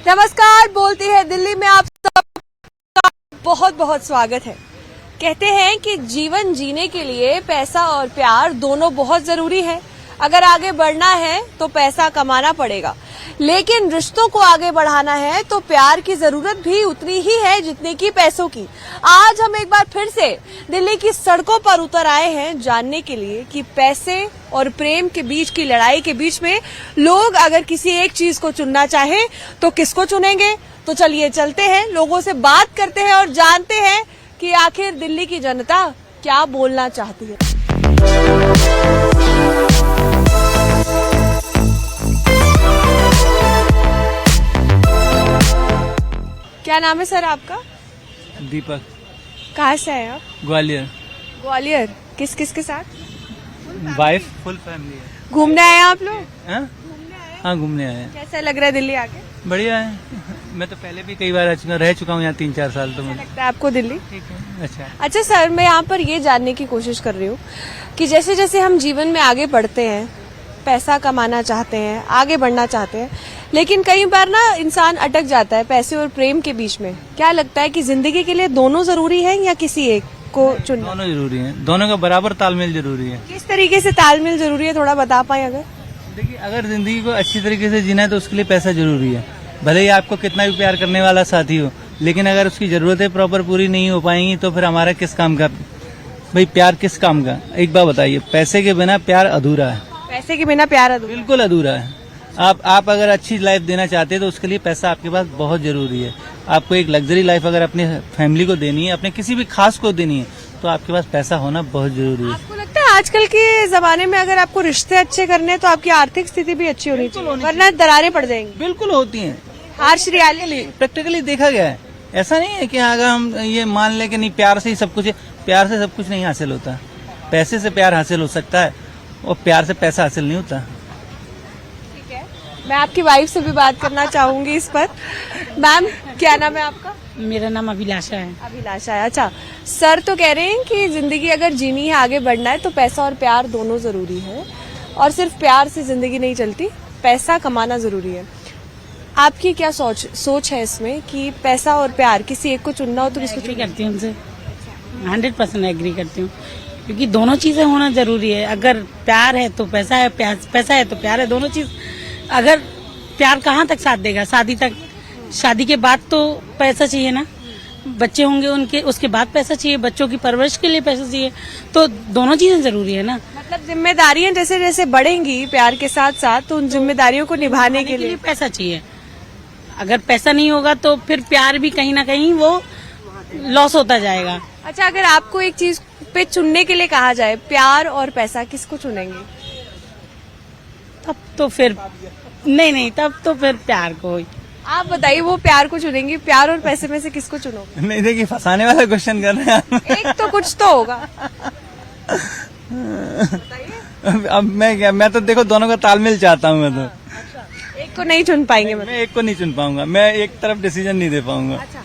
नमस्कार, बोलती है दिल्ली में आप सबका बहुत बहुत स्वागत है। कहते हैं कि जीवन जीने के लिए पैसा और प्यार दोनों बहुत जरूरी है। अगर आगे बढ़ना है तो पैसा कमाना पड़ेगा, लेकिन रिश्तों को आगे बढ़ाना है तो प्यार की जरूरत भी उतनी ही है जितनी की पैसों की। आज हम एक बार फिर से दिल्ली की सड़कों पर उतर आए हैं जानने के लिए कि पैसे और प्रेम के बीच की लड़ाई के बीच में लोग अगर किसी एक चीज को चुनना चाहें तो किसको चुनेंगे। तो चलिए चलते हैं, लोगों से बात करते हैं और जानते हैं कि आखिर दिल्ली की जनता क्या बोलना चाहती है। क्या नाम है सर आपका? दीपक। कहाँ से आए आप? ग्वालियर। ग्वालियर। किस किस के साथ? वाइफ, फुल फैमिली है। घूमने आए हैं आप लोग? हाँ, घूमने आए हैं। कैसा लग रहा है दिल्ली आके? बढ़िया है। मैं तो पहले भी कई बार रह चुका हूँ यहाँ 3-4 साल। तो मुझे लगता है आपको दिल्ली ठीक है। अच्छा सर, मैं यहाँ पर ये जानने की कोशिश कर रही हूँ कि जैसे जैसे हम जीवन में आगे बढ़ते हैं, पैसा कमाना चाहते हैं, आगे बढ़ना चाहते हैं, लेकिन कई बार ना इंसान अटक जाता है पैसे और प्रेम के बीच में। क्या लगता है कि जिंदगी के लिए दोनों जरूरी है या किसी एक को चुनना? दोनों जरूरी है, दोनों का बराबर तालमेल जरूरी है। किस तरीके से तालमेल जरूरी है, थोड़ा बता पाए अगर? देखिए, अगर जिंदगी को अच्छी तरीके से जीना है तो उसके लिए पैसा जरूरी है। भले ही आपको कितना भी प्यार करने वाला साथी हो, लेकिन अगर उसकी जरूरतें प्रॉपर पूरी नहीं हो पाएंगी तो फिर हमारा किस काम का भाई, प्यार किस काम का? एक बात बताइए, पैसे के बिना प्यार अधूरा है। पैसे के बिना प्यार अधूरा? बिल्कुल अधूरा है। आप अगर अच्छी लाइफ देना चाहते हैं तो उसके लिए पैसा आपके पास बहुत जरूरी है। आपको एक लग्जरी लाइफ अगर अपने फैमिली को देनी है, अपने किसी भी खास को देनी है, तो आपके पास पैसा होना बहुत जरूरी है। आपको लगता है आजकल के जमाने में अगर आपको रिश्ते अच्छे करने हैं तो आपकी आर्थिक स्थिति भी अच्छी होनी चाहिए, वरना दरारें पड़ जाएंगी? बिल्कुल होती हैं। हार्श रियलिटी प्रैक्टिकली देखा गया है। ऐसा नहीं है कि अगर हम ये मान लें कि नहीं प्यार से ही सब कुछ है, प्यार से सब कुछ नहीं हासिल होता। पैसे से प्यार हासिल हो सकता है और प्यार से पैसा हासिल नहीं होता। ठीक है, मैं आपकी वाइफ से भी बात करना चाहूंगी इस पर। मैम, क्या नाम है आपका? मेरा नाम अभिलाषा है। अभिलाषा है। अच्छा सर, तो कह रहे हैं कि जिंदगी अगर जीनी है, आगे बढ़ना है तो पैसा और प्यार दोनों जरूरी है, और सिर्फ प्यार से जिंदगी नहीं चलती, पैसा कमाना जरूरी है। आपकी क्या सोच है इसमें कि पैसा और प्यार किसी एक को चुनना हो तो किसको एग्री करती हूँ उनसे, 100% एग्री करती हूँ, क्योंकि दोनों चीजें होना जरूरी है। अगर प्यार है तो पैसा है, पैसा है तो प्यार है, दोनों चीज। अगर प्यार कहाँ तक साथ देगा? शादी तक। शादी के बाद तो पैसा चाहिए ना, बच्चे होंगे उनके, उसके बाद पैसा चाहिए, बच्चों की परवरिश के लिए पैसा चाहिए, तो दोनों चीजें जरूरी है ना। मतलब जिम्मेदारियां जैसे जैसे बढ़ेंगी प्यार के साथ साथ, तो उन जिम्मेदारियों को निभाने के लिए पैसा चाहिए। अगर पैसा नहीं होगा तो फिर प्यार भी कहीं ना कहीं वो लॉस होता जाएगा। अच्छा, अगर आपको एक चीज पे चुनने के लिए कहा जाए, प्यार और पैसा, किसको चुनेंगे? तब तो फिर नहीं, तब तो फिर प्यार को। आप बताइए, वो प्यार को चुनेंगी, प्यार और पैसे में से किसको चुनोगे? नहीं, देखिए फंसाने वाला क्वेश्चन कर रहे हैं। एक तो कुछ तो होगा। अब मैं तो देखो दोनों का तालमेल चाहता हूँ। मैं तो एक को नहीं चुन पाएंगे? मैं एक को नहीं चुन पाऊंगा, मैं एक तरफ डिसीजन नहीं दे पाऊंगा। अच्छा,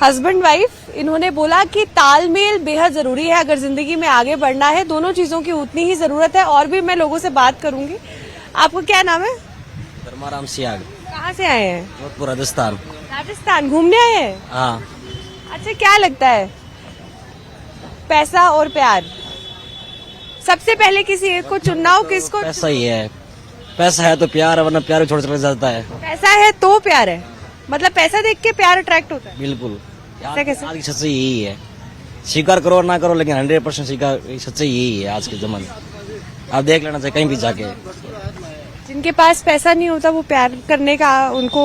हस्बैंड वाइफ इन्होंने बोला कि तालमेल बेहद जरूरी है, अगर जिंदगी में आगे बढ़ना है दोनों चीजों की उतनी ही जरूरत है। और भी मैं लोगों से बात करूंगी। आपको क्या नाम है? धर्माराम सियाग। कहाँ से आए हैं? जोधपुर, राजस्थान। राजस्थान घूमने आए हैं? हाँ। अच्छा, क्या लगता है पैसा और प्यार, सबसे पहले किसी एक को चुनना हो, किसको? पैसा ही है, पैसा है तो प्यार है, वरना प्यार भी छोड़ चला जाता है। पैसा है तो प्यार है, मतलब पैसा देख के प्यार अट्रैक्ट होता है? बिल्कुल। कैसे? आज की सच्चाई यही है, स्वीकार करो और ना करो, लेकिन 100% स्वीकार सच्चाई यही है आज के जमाने। आप देख लेना चाहिए कहीं भी जाके, जिनके पास पैसा नहीं होता वो प्यार करने का, उनको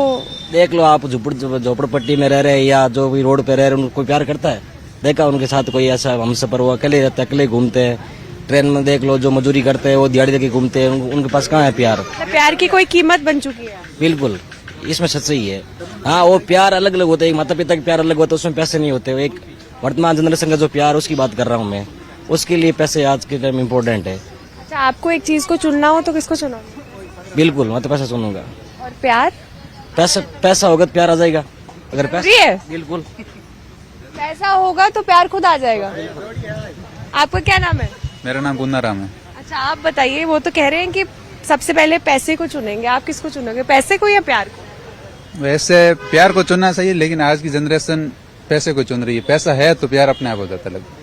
देख लो। आप झोपड़पट्टी में रह रहे या जो भी रोड पे रह रहे, उनको कोई प्यार करता है? देखा उनके साथ कोई ऐसा हमसफर, वो अकेले रहते, अकेले घूमते हैं। ट्रेन में देख लो, जो मजदूरी करते हैं वो दिहाड़ी देके घूमते हैं, उनके पास कहाँ है प्यार? प्यार की कोई कीमत बन चुकी है। बिल्कुल, इसमें सच्चाई है। हाँ, वो प्यार अलग अलग होता है, माता पिता का प्यार अलग होता है, उसमें पैसे नहीं होते। एक वर्तमान जनरेशन का जो प्यार, उसकी बात कर रहा हूँ मैं, उसके लिए पैसे आज के टाइम इम्पोर्टेंट है। अच्छा, आपको एक चीज को चुनना हो तो किसको चुनोगे? बिल्कुल, मैं तो पैसा चुनूंगा। और प्यार? पैसा होगा तो प्यार आ जाएगा। अगर पैसा है? बिल्कुल, पैसा होगा तो प्यार खुद आ जाएगा। आपका क्या नाम है? मेरा नाम गुन्नाराम है। अच्छा, आप बताइए, वो तो कह रहे हैं कि सबसे पहले पैसे को चुनेंगे, आप किसको चुनोगे, पैसे को या प्यार को? वैसे प्यार को चुनना चाहिए, लेकिन आज की जनरेशन पैसे को चुन रही है। पैसा है तो प्यार अपने आप हो जाता लगता है।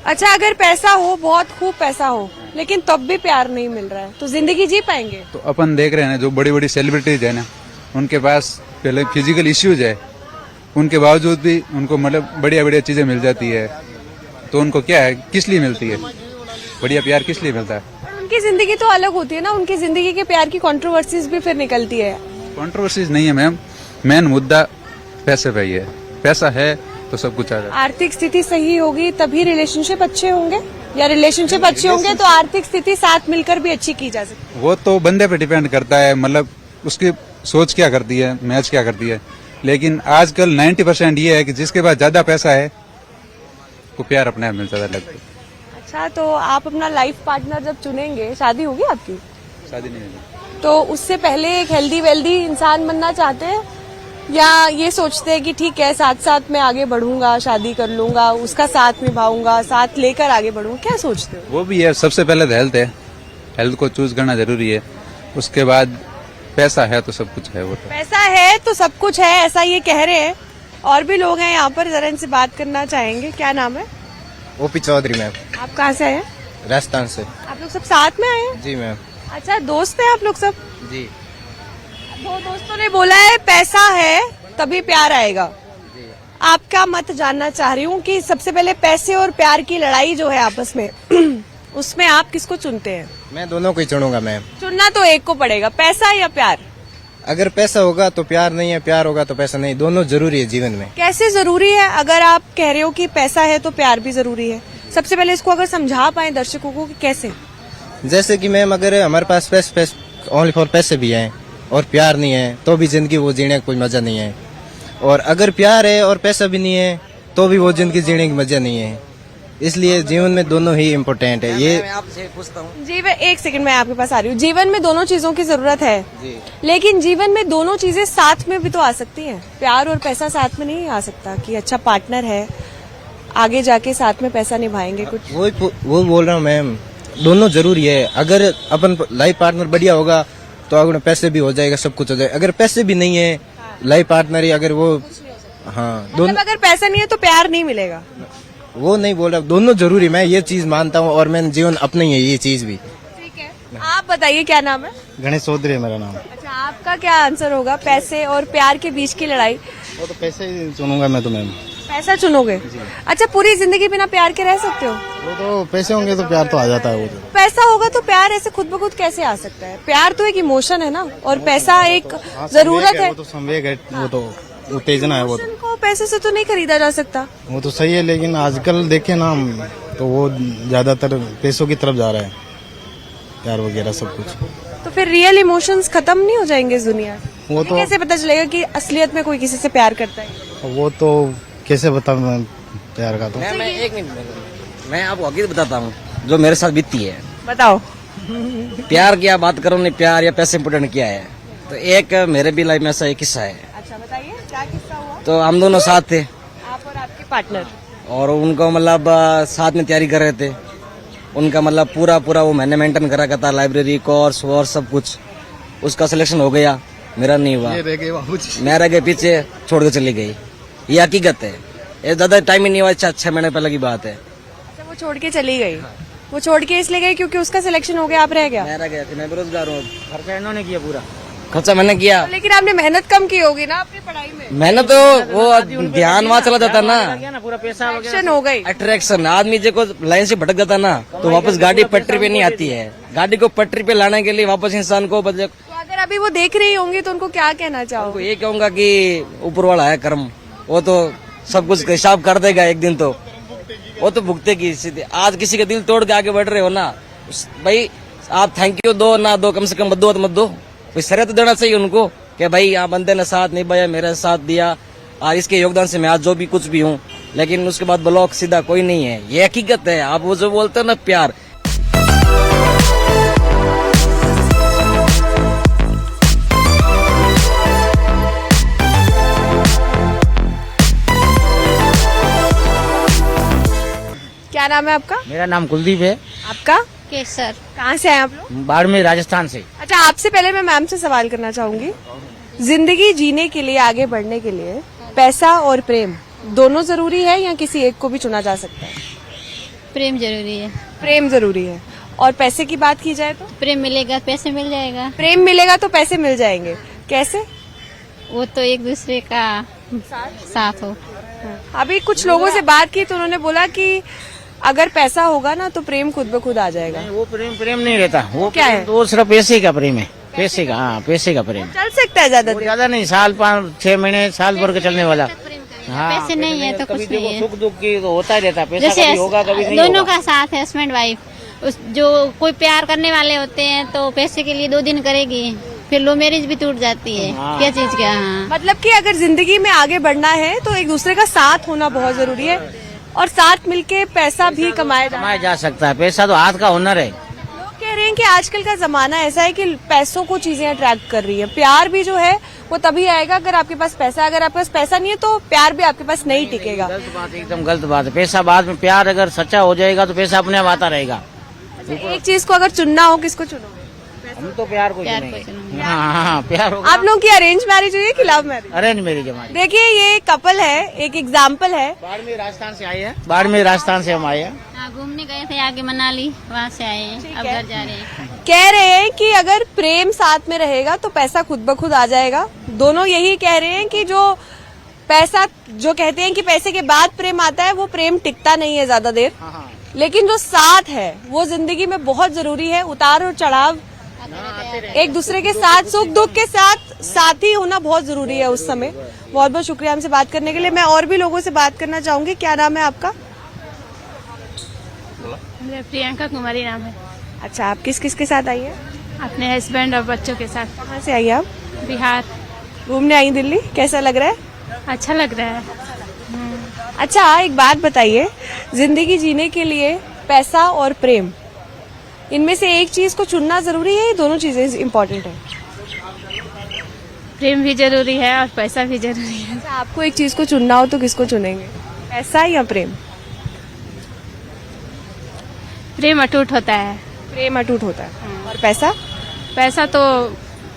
अच्छा, अगर पैसा हो, बहुत खूब पैसा हो, लेकिन तब भी प्यार नहीं मिल रहा है, तो जिंदगी जी पाएंगे? तो अपन देख रहे हैं ना, जो बड़ी बड़ी सेलिब्रिटीज है ना, उनके पास पहले फिजिकल इश्यूज है, उनके बावजूद भी उनको मतलब बढ़िया बढ़िया चीजें मिल जाती है। तो उनको क्या है, किस लिए मिलती है बढ़िया प्यार, किस लिए मिलता है? पर उनकी जिंदगी तो अलग होती है ना, उनकी जिंदगी के प्यार की कंट्रोवर्सीज भी फिर निकलती है। कंट्रोवर्सीज नहीं है मैम, मेन मुद्दा पैसे पे ही है। पैसा है तो सब कुछ आ जाता है। आर्थिक स्थिति सही होगी तभी रिलेशनशिप अच्छे होंगे, या रिलेशनशिप अच्छे होंगे तो आर्थिक स्थिति साथ मिलकर भी अच्छी की जा सकती वो तो बंदे पे डिपेंड करता है, मतलब उसकी सोच क्या करती है, मैच क्या करती है। लेकिन आजकल 90% ये है कि जिसके पास ज्यादा पैसा है वो प्यार अपने आप मिलता लगता है। है। अच्छा, तो आप अपना लाइफ पार्टनर जब चुनेंगे, शादी होगी आपकी, शादी नहीं होगी। तो उससे पहले एक हेल्दी वेल्दी इंसान बनना चाहते हैं, या ये सोचते हैं कि ठीक है साथ साथ मैं आगे बढ़ूंगा, शादी कर लूंगा, उसका साथ निभाऊंगा, साथ लेकर आगे बढ़ूंगा, क्या सोचते हो? वो भी है, सबसे पहले तो हेल्थ है, हेल्थ को चूज करना जरूरी है। उसके बाद पैसा है तो सब कुछ है। वो तो पैसा है तो सब कुछ है, ऐसा ये कह रहे हैं। और भी लोग हैं यहाँ पर, जरा इनसे बात करना चाहेंगे। क्या नाम है? ओपी चौधरी मैम, आप कहाँ से आए हैं? राजस्थान से। आप लोग सब साथ में आए हैं? जी मैम। अच्छा, दोस्त हैं आप लोग सब? जी। दो दोस्तों ने बोला है पैसा है तभी प्यार आएगा। आपका मत जानना चाह रही हूँ कि सबसे पहले पैसे और प्यार की लड़ाई जो है आपस में उसमें आप किसको चुनते हैं? मैं दोनों को ही चुनूंगा मैम। चुनना तो एक को पड़ेगा, पैसा या प्यार? अगर पैसा होगा तो प्यार नहीं है, प्यार होगा तो पैसा नहीं, दोनों जरूरी है जीवन में। कैसे जरूरी है? अगर आप कह रहे हो कि पैसा है तो प्यार भी जरूरी है, सबसे पहले इसको अगर समझा पाए दर्शकों को कि कैसे? जैसे कि मैम, अगर हमारे पास पैसे ओनली फॉर पैसे भी हैं और प्यार नहीं है तो भी जिंदगी वो जीने का कोई मजा नहीं है। और अगर प्यार है और पैसा भी नहीं है तो भी वो जिंदगी जीने की मजा नहीं है। इसलिए जीवन में दोनों ही इम्पोर्टेंट है। ये मैं आपसे पूछता हूँ। जीवन, एक सेकंड, मैं आपके पास आ रही हूँ। जीवन में दोनों चीजों की जरूरत है, लेकिन जीवन में दोनों चीजें साथ में भी तो आ सकती हैं। प्यार और पैसा साथ में नहीं आ सकता कि अच्छा पार्टनर है, आगे जाके साथ में पैसा निभाएंगे कुछ। वो बोल रहा हूँ मैम, दोनों जरूरी है। अगर अपन लाइफ पार्टनर बढ़िया होगा तो अगर पैसे भी हो जाएगा, सब कुछ हो जाएगा। अगर पैसे भी नहीं है, लाइफ पार्टनर ही अगर वो, हाँ मतलब अगर पैसा नहीं है तो प्यार नहीं मिलेगा? वो नहीं बोल रहा, दोनों जरूरी। मैं ये चीज मानता हूँ और मैंने जीवन अपना ही है ये चीज भी। ठीक है, आप बताइए क्या नाम है? गणेश चौधरी है मेरा नाम। अच्छा, आपका क्या आंसर होगा? पैसे और प्यार के बीच की लड़ाई? वो तो पैसे ही चुनूंगा मैं तो मैम। पैसा चुनोगे? अच्छा, पूरी जिंदगी बिना प्यार के रह सकते हो? वो तो पैसे होंगे तो प्यार तो आ जाता है। वो तो पैसा होगा तो प्यार ऐसे खुद ब खुद कैसे आ सकता है? प्यार तो एक इमोशन है ना, और पैसा एक जरूरत है। वो तो संवेग है, वो तो उत्तेजना है। वो इमोशन को पैसे से तो नहीं खरीदा जा सकता। वो तो सही है, लेकिन आजकल देखे ना हम, तो वो ज्यादातर पैसों की तरफ जा रहा है, प्यार वगैरह सब कुछ। तो फिर रियल इमोशंस खत्म नहीं हो जाएंगे इस दुनिया से? वो ये तो कैसे पता चलेगा कि असलियत में कोई किसी से प्यार करता है? वो तो कैसे बताऊं मैं प्यार का तो। मैं एक मिनट, मैं आपको हकीकत बताता हूँ जो मेरे साथ बीती है। बताओ। प्यार की बात करो, नहीं प्यार या पैसे इम्पोर्टेंट क्या है। तो एक मेरे भी लाइफ में ऐसा एक किस्सा है। अच्छा, बताइए क्या किस्सा हुआ? तो हम दोनों साथ थे आप और आपके पार्टनर? और उनको मतलब साथ में तैयारी कर रहे थे। उनका मतलब पूरा वो मैंने मेंटेन करा था, लाइब्रेरी, कोर्स वोर्स सब कुछ। उसका सिलेक्शन हो गया, मेरा नहीं हुआ। मैं रह गए पीछे, छोड़ के चली गई। ये हकीकत है, ये ज्यादा टाइम ही नहीं हुआ, 6 महीने पहले की बात है। अच्छा, वो छोड़ के चली गई। वो छोड़ के इसलिए गई क्योंकि उसका सिलेक्शन हो गया, आप रह गया? मैं रह गया, मैं बेरोजगार हूँ। खर्चा इन्होंने किया पूरा, खर्चा मैंने किया। लेकिन आपने मेहनत कम की होगी ना अपनी पढ़ाई में? मैंने तो वो ध्यान वहाँ चला जाता ना, सिलेक्शन हो गई। अट्रैक्शन। आदमी को लाइन से भटक जाता ना तो वापस गाड़ी पटरी पे नहीं आती है। गाड़ी को पटरी पे लाने के लिए वापस इंसान को बदले। तो अगर अभी वो देख रही होंगी तो उनको क्या कहना चाहोगे? ये कहूंगा कि ऊपर वाला है कर्म, वो तो सब कुछ हिसाब कर देगा एक दिन। तो वो तो भुगतेगी सीधे। आज किसी का दिल तोड़ के आगे बढ़ रहे हो ना भाई, आप थैंक यू दो ना दो, कम से कम बद्दुआ मत दो। कोई शर्त देना चाहिए उनको कि भाई आप बंदे ने साथ निभाया, मेरा साथ दिया, और इसके योगदान से मैं आज जो भी कुछ भी हूँ। लेकिन उसके बाद ब्लॉक सीधा कोई नहीं है, ये हकीकत है। आप वो जो बोलते हो ना प्यार, क्या नाम है आपका? मेरा नाम कुलदीप है। आपका? केसर। कहाँ से आए आप लोग? बाड़मेर राजस्थान से। अच्छा, आपसे पहले मैं मैम से सवाल करना चाहूंगी जिंदगी जीने के लिए, आगे बढ़ने के लिए पैसा और प्रेम दोनों जरूरी है या किसी एक को भी चुना जा सकता है? प्रेम जरूरी है। प्रेम जरूरी है। और पैसे की बात की जाए तो प्रेम मिलेगा पैसे मिल जाएगा। प्रेम मिलेगा तो पैसे मिल जाएंगे, कैसे? वो तो एक दूसरे का साथ हो। अभी कुछ लोगों से बात की तो उन्होंने बोला कि अगर पैसा होगा ना तो प्रेम खुद ब खुद आ जाएगा। वो प्रेम नहीं रहता, वो क्या है? वो सिर्फ पैसे का प्रेम है, पैसे का, हाँ पैसे का प्रेम। चल सकता है ज्यादा वो देर। ज्यादा नहीं, साल 5-6 महीने, साल भर के चलने वाला। हाँ, पैसे नहीं है तो कभी कुछ नहीं देखो है। सुख दुख की तो होता ही रहता है, पैसा जैसे कभी होगा कभी नहीं दोनों होगा। का साथ है, हस्बैंड वाइफ। जो कोई प्यार करने वाले होते हैं तो पैसे के लिए 2 दिन करेगी, फिर लो मैरिज भी टूट जाती है। हाँ। क्या चीज का? हाँ। मतलब कि अगर जिंदगी में आगे बढ़ना है तो एक दूसरे का साथ होना बहुत जरूरी है और साथ मिलके पैसा भी कमाया कमाया जा सकता है, पैसा तो हाथ का हुनर है। लोग कह रहे हैं कि आजकल का जमाना ऐसा है कि पैसों को चीजें अट्रैक्ट कर रही है। प्यार भी जो है वो तभी आएगा अगर आपके पास पैसा है। अगर आपके पास पैसा नहीं है तो प्यार भी आपके पास नहीं टिकेगा। गलत बात, एकदम गलत बात है। पैसा बाद में, प्यार अगर सच्चा हो जाएगा तो पैसा अपने आप आता रहेगा। एक चीज को अगर चुनना हो, किसको चुनोगे? हम तो प्यार को प्यार को चुनेंगे। चुनेंगे। हाँ, प्यार होगा। आप लोगों की अरेंज मैरिज हुई है कि लव मैरिज? अरेंज मैरिज हमारी। देखिए ये कपल है, एक एग्जाम्पल है। बाड़मेर राजस्थान से आए हैं, बाड़मेर राजस्थान से हम आए हैं। हाँ, घूमने गए थे आगे मनाली, वहाँ से आए हैं, अब घर जा रहे हैं। कह रहे हैं कि अगर प्रेम साथ में रहेगा तो पैसा खुद ब खुद आ जाएगा। दोनों यही कह रहे हैं कि जो पैसा, जो कहते हैं कि पैसे के बाद प्रेम आता है, वो प्रेम टिकता नहीं है ज्यादा देर, लेकिन जो साथ है वो जिंदगी में बहुत जरूरी है। उतार और चढ़ाव, एक दूसरे के साथ, सुख दुख के साथ साथी होना बहुत जरूरी है उस समय। बहुत बहुत शुक्रिया हमसे बात करने के लिए। मैं और भी लोगों से बात करना चाहूंगी। क्या नाम है आपका? मेरा प्रियंका कुमारी नाम है। अच्छा, आप किस किस के साथ आई हैं? अपने हस्बैंड और बच्चों के साथ। कहाँ से आई आप? बिहार। घूमने आई दिल्ली। कैसा लग रहा है? अच्छा लग रहा है। अच्छा, एक बात बताइए, जिंदगी जीने के लिए पैसा और प्रेम, इनमें से एक चीज को चुनना जरूरी है? ये दोनों चीजें इम्पोर्टेंट है? प्रेम भी जरूरी है और पैसा भी जरूरी है। अच्छा, आपको एक चीज को चुनना हो तो किसको चुनेंगे, पैसा या प्रेम? प्रेम अटूट होता है। प्रेम अटूट होता है। और पैसा? पैसा तो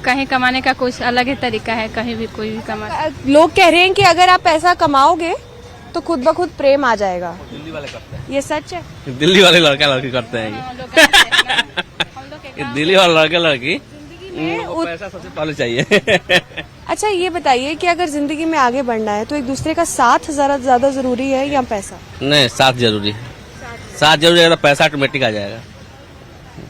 कहीं कमाने का कुछ अलग ही तरीका है, कहीं भी कोई भी कमा। लोग कह रहे हैं कि अगर आप पैसा कमाओगे तो खुद ब खुद प्रेम आ जाएगा। दिल्ली वाले करते हैं, ये सच है? दिल्ली वाले लड़का लड़की करते हैं ये दिल्ली वाले लड़के लड़की उनको पैसा सबसे पहले चाहिए। अच्छा, ये बताइए कि अगर जिंदगी में आगे बढ़ना है तो एक दूसरे का साथ ज्यादा जरूरी है या पैसा? नहीं, साथ जरूरी है, साथ जरूरी है, पैसा ऑटोमेटिक आ जाएगा।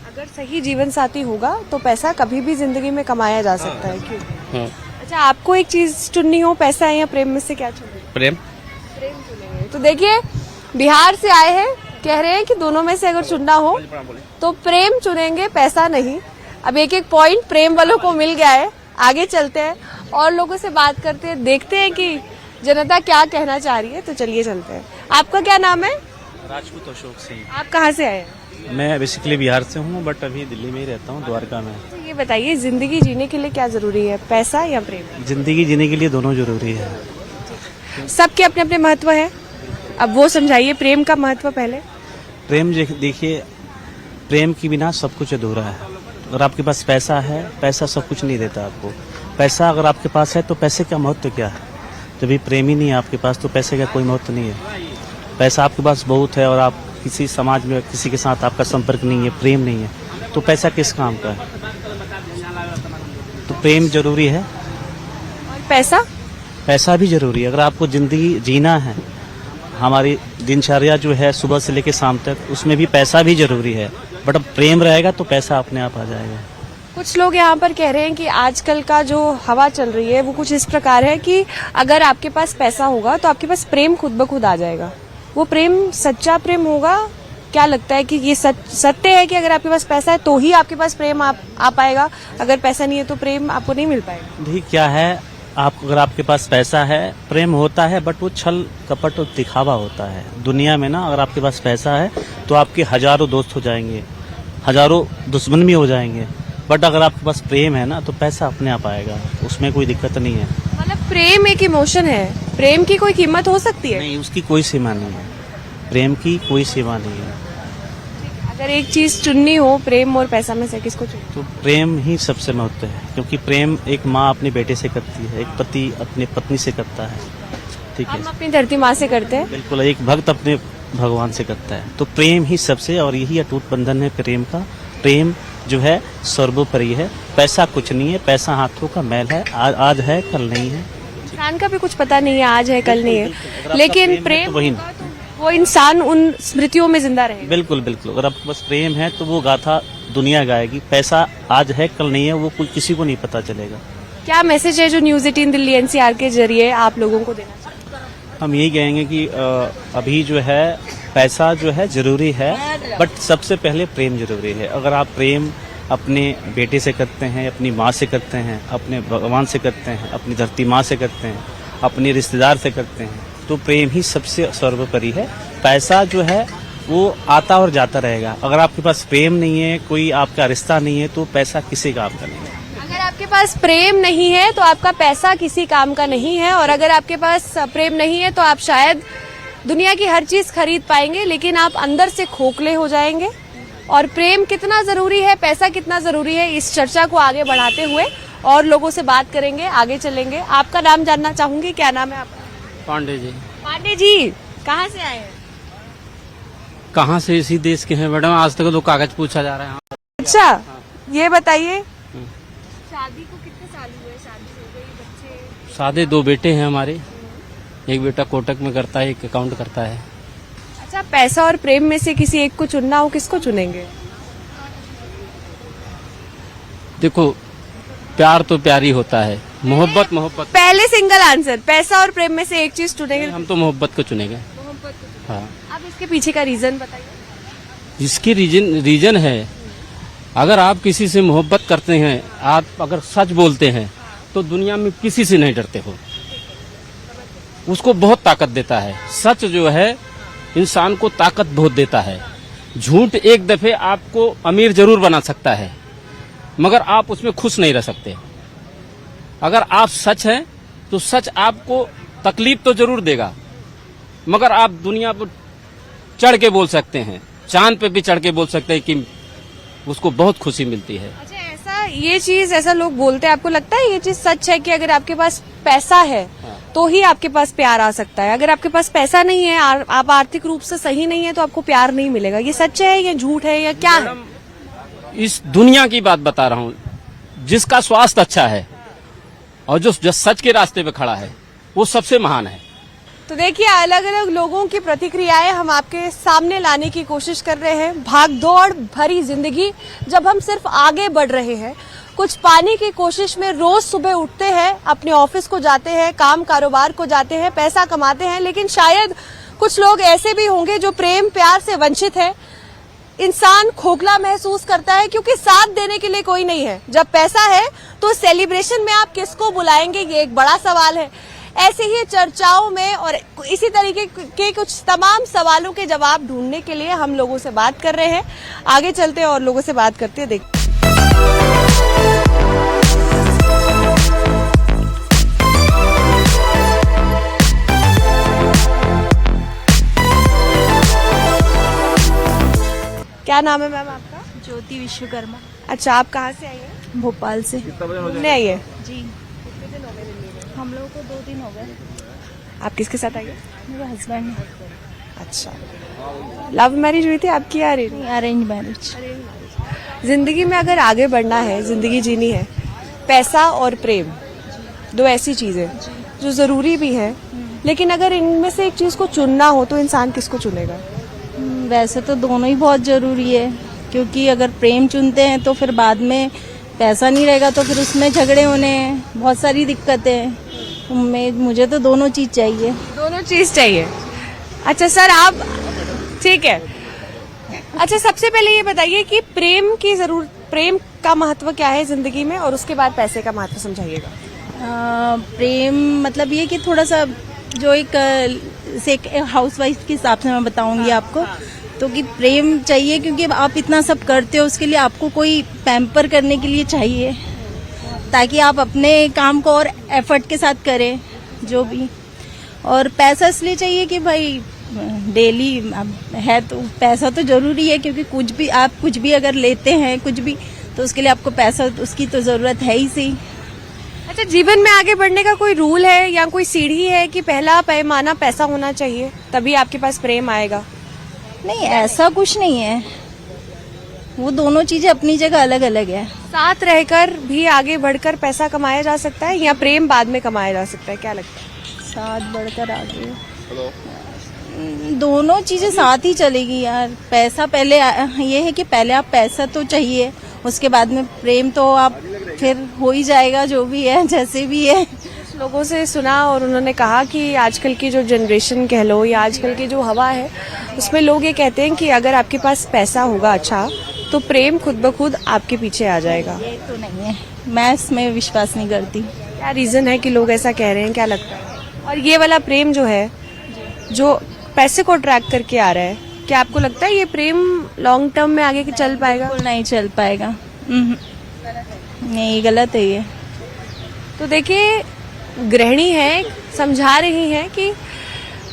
अगर सही जीवन साथी होगा तो पैसा कभी भी जिंदगी में कमाया जा सकता है। क्यों? अच्छा, आपको एक चीज चुननी हो, पैसा है या प्रेम, में से क्या चुनेंगे? प्रेम। प्रेम चुनेंगे। तो देखिए, बिहार से आए हैं, कह रहे हैं कि दोनों में से अगर चुनना हो तो प्रेम चुनेंगे, पैसा नहीं। अब एक एक पॉइंट प्रेम वालों को मिल गया है। आगे चलते हैं और लोगों से बात करते हैं, देखते हैं कि जनता क्या कहना चाह रही है। तो चलिए चलते हैं। आपका क्या नाम है? राजपूत अशोक सिंह। आप कहाँ से आए हैं? मैं बेसिकली बिहार से हूँ, बट अभी दिल्ली में ही रहता हूँ, द्वारका में। तो ये बताइए, जिंदगी जीने के लिए क्या जरूरी है, पैसा या प्रेम? जिंदगी जीने के लिए दोनों जरूरी है। सबके अपने अपने महत्व है। अब वो समझाइए प्रेम का महत्व पहले। प्रेम देखिए, प्रेम के बिना सब कुछ अधूरा है। अगर आपके पास पैसा है, पैसा सब कुछ नहीं देता आपको। पैसा अगर आपके पास है तो पैसे का महत्व क्या है? जब भी प्रेम ही नहीं है आपके पास तो पैसे का कोई महत्व नहीं है। पैसा आपके पास बहुत है और आप किसी समाज में किसी के साथ आपका संपर्क नहीं है, प्रेम नहीं है, तो पैसा किस काम का है? तो प्रेम जरूरी है। और पैसा? पैसा भी जरूरी है। अगर आपको जिंदगी जीना है, हमारी दिनचर्या जो है सुबह से लेकर शाम तक, उसमें भी पैसा भी जरूरी है। बट अब प्रेम रहेगा तो पैसा अपने आप आ जाएगा। कुछ लोग यहाँ पर कह रहे हैं कि आजकल का जो हवा चल रही है वो कुछ इस प्रकार है कि अगर आपके पास पैसा होगा तो आपके पास प्रेम खुद ब खुद आ जाएगा। वो प्रेम सच्चा प्रेम होगा? क्या लगता है कि ये सत्य है कि अगर आपके पास पैसा है तो ही आपके पास प्रेम आ पाएगा, अगर पैसा नहीं है तो प्रेम आपको नहीं मिल पाएगा? देखिए क्या है, अगर आपके पास पैसा है, प्रेम होता है, बट वो छल कपट और दिखावा होता है दुनिया में ना। अगर आपके पास पैसा है तो आपके हजारों दोस्त हो जाएंगे, हजारों दुश्मन भी हो जाएंगे। बट अगर आपके पास प्रेम है ना तो पैसा अपने आप आएगा, उसमें कोई दिक्कत नहीं है। मतलब प्रेम एक इमोशन है, प्रेम की कोई कीमत हो सकती है? नहीं, उसकी कोई सीमा नहीं है, प्रेम की कोई सीमा नहीं है। अगर एक चीज चुननी हो प्रेम और पैसा में से किसको चुने? तो प्रेम ही सबसे महत्व है, क्योंकि प्रेम एक माँ अपने बेटे से करती है, एक पति अपने पत्नी से करता है, ठीक है। हम अपनी धरती माँ से करते हैं। बिल्कुल, एक भक्त अपने भगवान से करता है। तो प्रेम ही सबसे, और यही अटूट बंधन है प्रेम का। प्रेम जो है सर्वोपरि है। पैसा कुछ नहीं है, पैसा हाथों का मैल है, आज है कल नहीं है। इंसान का भी कुछ पता नहीं है, आज है कल नहीं अगर है, आपका लेकिन है प्रेम तो वही होगा तो वो इंसान उन स्मृतियों में जिंदा रहेगा। बिल्कुल बिल्कुल, अगर आपके पास प्रेम है तो वो गाथा दुनिया गाएगी। पैसा आज है कल नहीं है, वो कोई किसी को नहीं पता चलेगा। क्या मैसेज है जो न्यूज 18 दिल्ली एनसीआर के जरिए आप लोगों को देना चाहते हैं? हम यही कहेंगे कि अभी जो है पैसा जो है जरूरी है, बट सबसे पहले प्रेम जरूरी है। अगर आप प्रेम अपने बेटे से करते हैं, अपनी माँ से करते हैं, अपने भगवान से करते हैं, अपनी धरती माँ से करते हैं, अपने रिश्तेदार से करते हैं, तो प्रेम ही सबसे सर्वोपरि है। पैसा जो है वो आता और जाता रहेगा। अगर आपके पास प्रेम नहीं है, कोई आपका रिश्ता नहीं है, तो पैसा किसी काम का नहीं है। अगर आपके पास प्रेम नहीं है तो आपका पैसा किसी काम का नहीं है, और अगर आपके पास प्रेम नहीं है तो आप शायद दुनिया की हर चीज खरीद पाएंगे, लेकिन आप अंदर से खोखले हो जाएंगे। और प्रेम कितना जरूरी है, पैसा कितना जरूरी है, इस चर्चा को आगे बढ़ाते हुए और लोगों से बात करेंगे, आगे चलेंगे। आपका नाम जानना चाहूंगी, क्या नाम है आपका? पांडे जी। पांडे जी, कहाँ से आए हैं? कहाँ से? इसी देश के हैं मैडम। आज तक तो कागज पूछा जा रहा है। अच्छा, ये बताइए शादी को कितने साल हुए? शादी हो गई, बच्चे? सादे 2 बेटे हैं हमारे। एक बेटा कोटक में करता है, एक अकाउंट करता है। अच्छा, पैसा और प्रेम में से किसी एक को चुनना हो, किसको चुनेंगे? देखो, प्यार तो प्यार ही होता है, मोहब्बत मोहब्बत। पहले सिंगल आंसर, पैसा और प्रेम में से एक चीज चुनेंगे। हम तो मोहब्बत को चुनेंगे। हाँ। अब इसके पीछे का रीजन बताइए। इसकी रीजन है, अगर आप किसी से मोहब्बत करते हैं, आप अगर सच बोलते हैं, तो दुनिया में किसी से नहीं डरते हो। उसको बहुत ताकत देता है। सच जो है इंसान को ताकत बहुत देता है। झूठ एक दफे आपको अमीर जरूर बना सकता है, मगर आप उसमें खुश नहीं रह सकते। अगर आप सच हैं तो सच आपको तकलीफ तो जरूर देगा, मगर आप दुनिया पर चढ़ के बोल सकते हैं, चांद पे भी चढ़ के बोल सकते हैं कि उसको बहुत खुशी मिलती है। अच्छा, ये चीज ऐसा लोग बोलते हैं, आपको लगता है ये चीज सच है कि अगर आपके पास पैसा है तो ही आपके पास प्यार आ सकता है? अगर आपके पास पैसा नहीं है, आप आर्थिक रूप से सही नहीं है, तो आपको प्यार नहीं मिलेगा। ये सच है या झूठ है या क्या है? इस दुनिया की बात बता रहा हूँ। जिसका स्वास्थ्य अच्छा है और जो सच के रास्ते पे खड़ा है, वो सबसे महान है। तो देखिए, अलग अलग लोगों की प्रतिक्रियाएं हम आपके सामने लाने की कोशिश कर रहे हैं। भाग दौड़ भरी जिंदगी, जब हम सिर्फ आगे बढ़ रहे हैं, कुछ पाने की कोशिश में रोज सुबह उठते हैं, अपने ऑफिस को जाते हैं, काम कारोबार को जाते हैं, पैसा कमाते हैं, लेकिन शायद कुछ लोग ऐसे भी होंगे जो प्रेम प्यार से वंचित है। इंसान खोखला महसूस करता है क्योंकि साथ देने के लिए कोई नहीं है। जब पैसा है तो सेलिब्रेशन में आप किसको बुलाएंगे, ये एक बड़ा सवाल है। ऐसे ही चर्चाओं में और इसी तरीके के कुछ तमाम सवालों के जवाब ढूंढने के लिए हम लोगों से बात कर रहे हैं। आगे चलते हैं और लोगों से बात करते हैं। देखते क्या नाम है मैम आपका? ज्योति विश्वकर्मा। अच्छा, आप कहाँ से आई हैं? भोपाल से। घूमने आई है? जी। हम लोगों को 2 दिन हो गए। आप किसके साथ आई है? मेरे हस्बैंड। अच्छा, लव मैरिज हुई थी आपकी या अरेंज? Arrange marriage. जिंदगी में अगर आगे बढ़ना है, जिंदगी जीनी है, पैसा और प्रेम 2 ऐसी चीजें जो जरूरी भी है, लेकिन अगर इनमें से एक चीज को चुनना हो तो इंसान किसको चुनेगा? वैसे तो दोनों ही बहुत जरूरी है, क्योंकि अगर प्रेम चुनते हैं तो फिर बाद में पैसा नहीं रहेगा, तो फिर उसमें झगड़े होने हैं, बहुत सारी दिक्कतें। तो मुझे तो दोनों चीज चाहिए। दोनों चीज चाहिए। अच्छा सर, आप ठीक है। अच्छा, सबसे पहले ये बताइए कि प्रेम का महत्व क्या है जिंदगी में, और उसके बाद पैसे का महत्व समझाइएगा। प्रेम मतलब ये कि थोड़ा सा जो एक हाउस वाइफ के हिसाब से मैं बताऊंगी आपको, तो कि प्रेम चाहिए क्योंकि आप इतना सब करते हो, उसके लिए आपको कोई पैम्पर करने के लिए चाहिए, ताकि आप अपने काम को और एफर्ट के साथ करें जो भी। और पैसा इसलिए चाहिए कि भाई डेली है तो पैसा तो जरूरी है, क्योंकि कुछ भी अगर लेते हैं कुछ भी, तो उसके लिए आपको पैसा, उसकी तो जरूरत है ही सही। अच्छा, जीवन में आगे बढ़ने का कोई रूल है या कोई सीढ़ी है कि पहला पैमाना पैसा होना चाहिए तभी आपके पास प्रेम आएगा? नहीं, ऐसा कुछ नहीं है, वो दोनों चीजें अपनी जगह अलग अलग है। साथ रहकर भी आगे बढ़कर पैसा कमाया जा सकता है या प्रेम बाद में कमाया जा सकता है, क्या लगता है? साथ बढ़कर आगे दोनों चीजें साथ ही चलेगी यार। पैसा पहले, ये है कि पहले आप पैसा तो चाहिए, उसके बाद में प्रेम तो आप फिर हो ही जाएगा, जो भी है जैसे भी है। लोगों से सुना और उन्होंने कहा कि आजकल की जो जनरेशन कह लो या आजकल की जो हवा है उसमें लोग ये कहते हैं कि अगर आपके पास पैसा होगा अच्छा तो प्रेम खुद ब खुद आपके पीछे आ जाएगा। ये तो नहीं है, मैं इसमें विश्वास नहीं करती। क्या रीजन है कि लोग ऐसा कह रहे हैं, क्या लगता है? और ये वाला प्रेम जो है, जो पैसे को ट्रैक करके आ रहा है, क्या आपको लगता है ये प्रेम लॉन्ग टर्म में आगे चल पाएगा? बिल्कुल नहीं चल पाएगा। नहीं, गलत है ये। तो देखिए, गृहिणी है, समझा रही हैं कि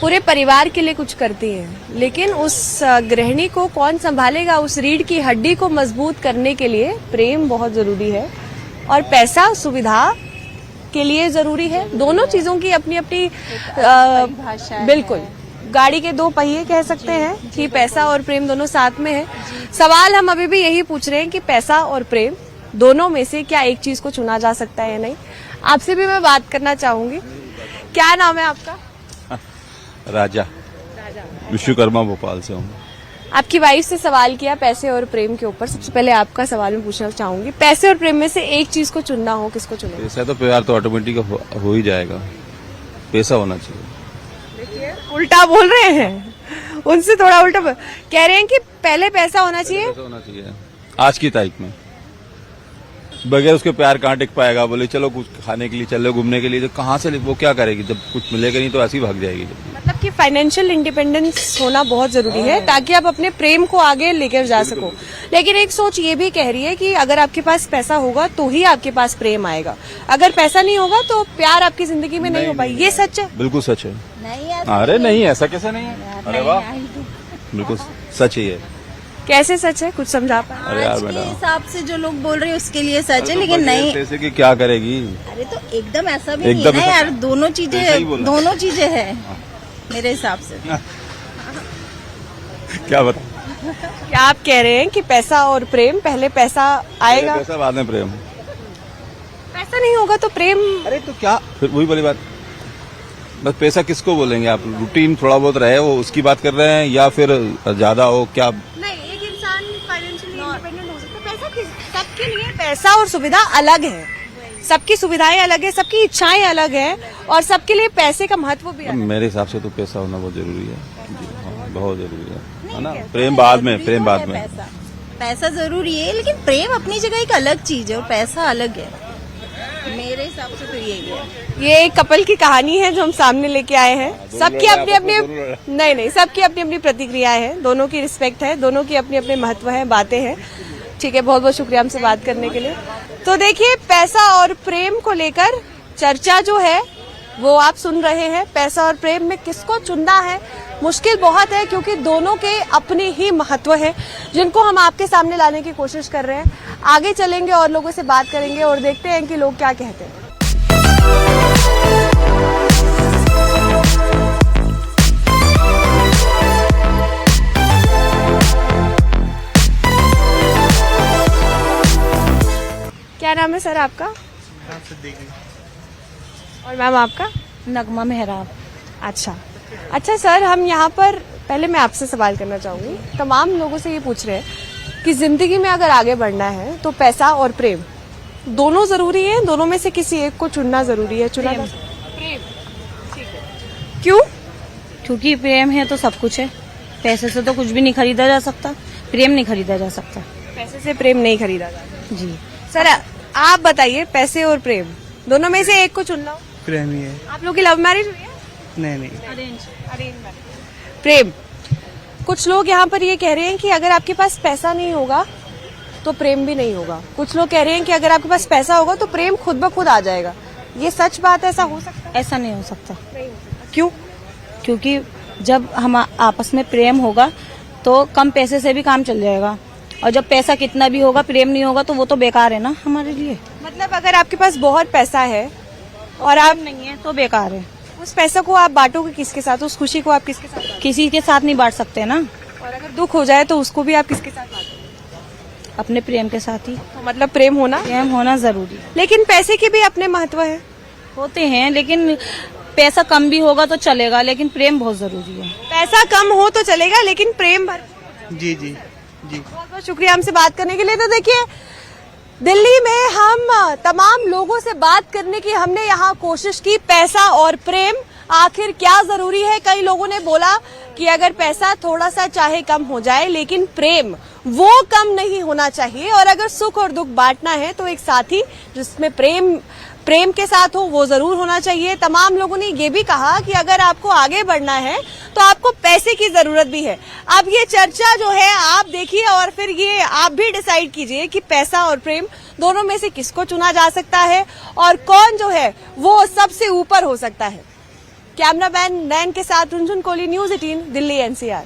पूरे परिवार के लिए कुछ करती हैं, लेकिन उस गृहिणी को कौन संभालेगा? उस रीढ़ की हड्डी को मजबूत करने के लिए प्रेम बहुत जरूरी है और पैसा सुविधा के लिए जरूरी है। दोनों चीजों की अपनी अपनी बिल्कुल, गाड़ी के दो पहिए कह सकते हैं कि पैसा और प्रेम दोनों साथ में है। सवाल हम अभी भी यही पूछ रहे हैं कि पैसा और प्रेम दोनों में से क्या एक चीज को चुना जा सकता है या नहीं। आपसे भी मैं बात करना चाहूंगी, क्या नाम है आपका? राजा विश्वकर्मा भोपाल से हूँ। आपकी वाइफ से सवाल किया पैसे और प्रेम के ऊपर, सबसे पहले आपका सवाल मैं पूछना चाहूंगी, पैसे और प्रेम में से एक चीज को चुनना हो, किसको चुने? पैसा तो प्यार तो ऑटोमेटिक हो ही जाएगा, पैसा होना चाहिए। देखिए, उल्टा बोल रहे हैं, उनसे थोड़ा उल्टा कह रहे हैं कि पहले पैसा होना चाहिए। पैसा होना चाहिए आज की तारीख में, बगैर उसके प्यार कहाँ टिक पाएगा? बोले चलो कुछ खाने के लिए चलो, घूमने के लिए, तो कहाँ से वो क्या करेगी? जब कुछ मिलेगा नहीं तो ऐसे ही भाग जाएगी। मतलब कि फाइनेंशियल इंडिपेंडेंस होना बहुत जरूरी है ताकि आप अपने प्रेम को आगे लेकर जा सको। लेकिन एक सोच ये भी कह रही है कि अगर आपके पास पैसा होगा तो ही आपके पास प्रेम आएगा, अगर पैसा नहीं होगा तो प्यार आपकी जिंदगी में नहीं हो पाएगी। ये सच है? बिल्कुल सच है। नहीं, अरे नहीं, ऐसा कैसे नहीं है? अरे वाह, बिल्कुल सच ही है। कैसे सच है, कुछ समझा पाए? अरे यार आज के बेटा, हिसाब से जो लोग बोल रहे हैं उसके लिए सच है, लेकिन नहीं। पैसे की क्या करेगी? अरे तो एकदम ऐसा भी नहीं है ना यार, दोनों चीजें हैं मेरे हिसाब से। क्या बता, क्या आप कह रहे हैं कि पैसा और प्रेम, पहले पैसा आएगा, पैसा बाद में प्रेम? पैसा नहीं होगा तो प्रेम? अरे तो क्या, फिर वही वाली बात, बस पैसा किसको बोलेंगे आप? रूटीन थोड़ा बहुत रहे वो उसकी बात कर रहे हैं या फिर ज्यादा हो? क्या नहीं, एक इंसान फाइनेंशियली इंडिपेंडेंट हो सकता है। पैसा सबके लिए, पैसा और सुविधा अलग है, सबकी सुविधाएं अलग है, सबकी इच्छाएं अलग है और सबके लिए पैसे का महत्व भी अलग है। मेरे हिसाब से तो पैसा होना बहुत जरूरी है जी, हाँ, बहुत जरूरी है ना। प्रेम बाद में, प्रेम बाद में। पैसा जरूरी है, लेकिन प्रेम अपनी जगह एक अलग चीज है और पैसा अलग है, मेरे हिसाब से तो यही है। ये एक कपल की कहानी है जो हम सामने लेके आए हैं। सबकी अपनी अपनी, नहीं, सबकी अपनी अपनी प्रतिक्रियाएं हैं, दोनों की रिस्पेक्ट है, दोनों की अपने अपने महत्व है, बातें हैं। ठीक है, बहुत बहुत शुक्रिया हमसे बात करने के लिए। तो देखिए, पैसा और प्रेम को लेकर चर्चा जो है वो आप सुन रहे हैं। पैसा और प्रेम में किसको चुनना है, मुश्किल बहुत है क्योंकि दोनों के अपने ही महत्व है जिनको हम आपके सामने लाने की कोशिश कर रहे हैं। आगे चलेंगे और लोगों से बात करेंगे और देखते हैं कि लोग क्या कहते हैं। क्या नाम है सर आपका? और मैम आपका? नगमा मेहराब। अच्छा सर, हम यहाँ पर पहले मैं आपसे सवाल करना चाहूंगी, तमाम लोगों से ये पूछ रहे हैं कि जिंदगी में अगर आगे बढ़ना है तो पैसा और प्रेम दोनों जरूरी है, दोनों में से किसी एक को चुनना जरूरी है। चुना प्रेम, ठीक है। क्यों? क्योंकि प्रेम है तो सब कुछ है, पैसे से तो कुछ भी नहीं खरीदा जा सकता, प्रेम नहीं खरीदा जा सकता। पैसे से प्रेम नहीं खरीदा जाता जी सर। आप बताइए, पैसे और प्रेम दोनों में से एक को चुनना हो? प्रेम ही है। आप लोग की लव मैरिज हुई है? नहीं, अरेंज मैरिज। प्रेम, कुछ लोग यहाँ पर ये कह रहे हैं कि अगर आपके पास पैसा नहीं होगा तो प्रेम भी नहीं होगा। कुछ लोग कह रहे हैं कि अगर आपके पास पैसा होगा तो प्रेम खुद ब खुद आ जाएगा। ये सच बात है? ऐसा हो सकता है? ऐसा नहीं हो सकता। क्यों? क्योंकि जब हम आपस में प्रेम होगा तो कम पैसे से भी काम चल जाएगा, और जब पैसा कितना भी होगा प्रेम नहीं होगा तो वो तो बेकार है ना हमारे लिए। मतलब अगर आपके पास बहुत पैसा है और आप नहीं है तो बेकार है। उस पैसे को आप बांटोगे किसके साथ, उस खुशी को आप किसके साथ बांटोगे? किसी के साथ नहीं बांट सकते ना। और अगर दुख हो जाए तो उसको भी आप किसके साथ बांटोगे? अपने प्रेम के साथ ही। तो मतलब प्रेम होना जरूरी है। लेकिन पैसे के भी अपने महत्व है। होते हैं, लेकिन पैसा कम भी होगा तो चलेगा, लेकिन प्रेम बहुत जरूरी है। पैसा कम हो तो चलेगा लेकिन प्रेम भरपूर। जी जी जी। बहुत बहुत शुक्रिया हमसे बात करने के लिए। तो देखिए, दिल्ली में हम तमाम लोगों से बात करने की हमने यहाँ कोशिश की। पैसा और प्रेम आखिर क्या जरूरी है? कई लोगों ने बोला कि अगर पैसा थोड़ा सा चाहे कम हो जाए लेकिन प्रेम वो कम नहीं होना चाहिए, और अगर सुख और दुख बांटना है तो एक साथी जिसमें प्रेम के साथ हो वो जरूर होना चाहिए। तमाम लोगों ने ये भी कहा कि अगर आपको आगे बढ़ना है तो आपको पैसे की जरूरत भी है। अब ये चर्चा जो है आप देखिए और फिर ये आप भी डिसाइड कीजिए कि पैसा और प्रेम दोनों में से किसको चुना जा सकता है और कौन जो है वो सबसे ऊपर हो सकता है। कैमरामैन नैन के साथ रुंझुन कोहली, न्यूज़ 18 दिल्ली NCR।